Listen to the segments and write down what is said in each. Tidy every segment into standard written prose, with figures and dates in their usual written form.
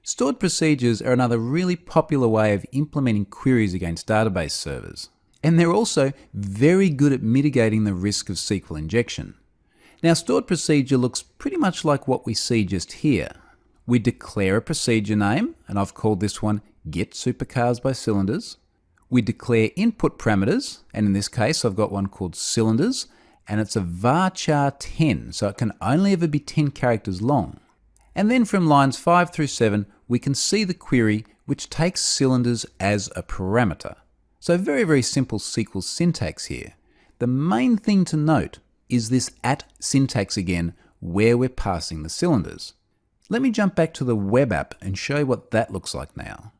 Stored procedures are another really popular way of implementing queries against database servers. And they're also very good at mitigating the risk of SQL injection. Now, stored procedure looks pretty much like what we see just here. We declare a procedure name, and I've called this one Get Supercars by Cylinders. We declare input parameters, and in this case I've got one called Cylinders, and it's a varchar 10, so it can only ever be 10 characters long. And then from lines 5 through 7, we can see the query which takes Cylinders as a parameter. So very simple SQL syntax here. The main thing to note is this @ syntax again, where we're passing the cylinders. Let me jump back to the web app and show you what that looks like now.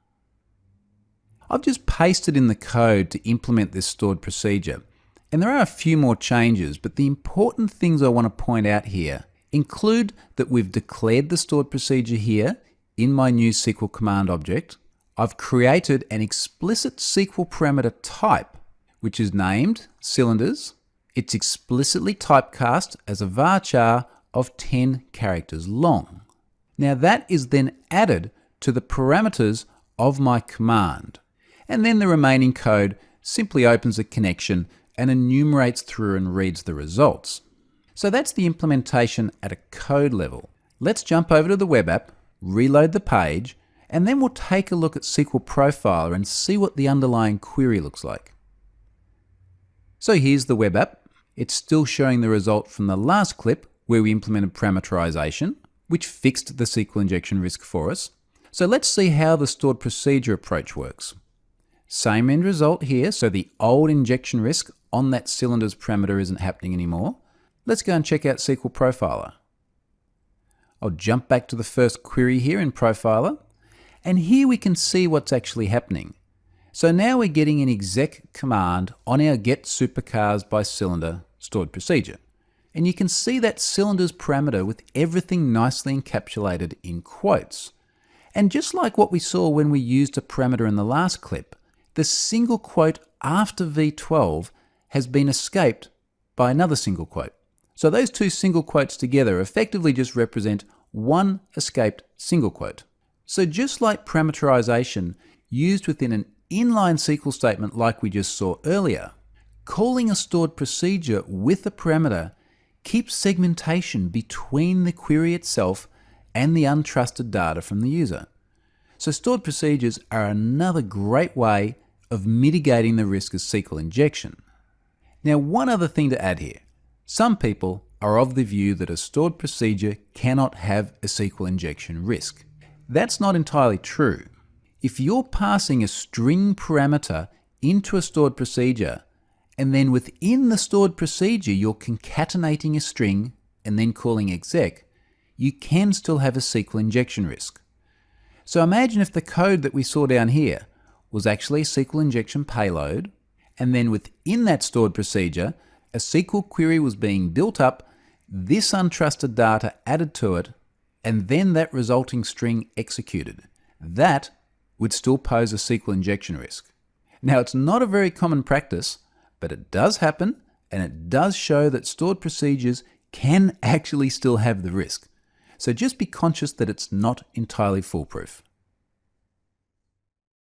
I've just pasted in the code to implement this stored procedure, and there are a few more changes, but the important things I want to point out here include that we've declared the stored procedure here in my new SQL command object. I've created an explicit SQL parameter type, which is named Cylinders. It's explicitly typecast as a varchar of 10 characters long. Now that is then added to the parameters of my command. And then the remaining code simply opens a connection and enumerates through and reads the results. So that's the implementation at a code level. Let's jump over to the web app, reload the page, and then we'll take a look at SQL Profiler and see what the underlying query looks like. So here's the web app. It's still showing the result from the last clip where we implemented parameterization, which fixed the SQL injection risk for us. So let's see how the stored procedure approach works. Same end result here, so the old injection risk on that Cylinders parameter isn't happening anymore. Let's go and check out SQL Profiler. I'll jump back to the first query here in Profiler, and here we can see what's actually happening. So now we're getting an exec command on our Get Supercars by Cylinder stored procedure. And you can see that Cylinders parameter with everything nicely encapsulated in quotes. And just like what we saw when we used a parameter in the last clip, the single quote after V12 has been escaped by another single quote. So those two single quotes together effectively just represent one escaped single quote. So just like parameterization used within an inline SQL statement like we just saw earlier, calling a stored procedure with a parameter keeps segmentation between the query itself and the untrusted data from the user. So stored procedures are another great way of mitigating the risk of SQL injection. Now, one other thing to add here. Some people are of the view that a stored procedure cannot have a SQL injection risk. That's not entirely true. If you're passing a string parameter into a stored procedure, and then within the stored procedure you're concatenating a string and then calling exec, you can still have a SQL injection risk. So imagine if the code that we saw down here was actually a SQL injection payload, and then within that stored procedure, a SQL query was being built up, this untrusted data added to it, and then that resulting string executed. That would still pose a SQL injection risk. Now, it's not a very common practice, but it does happen, and it does show that stored procedures can actually still have the risk. So just be conscious that it's not entirely foolproof.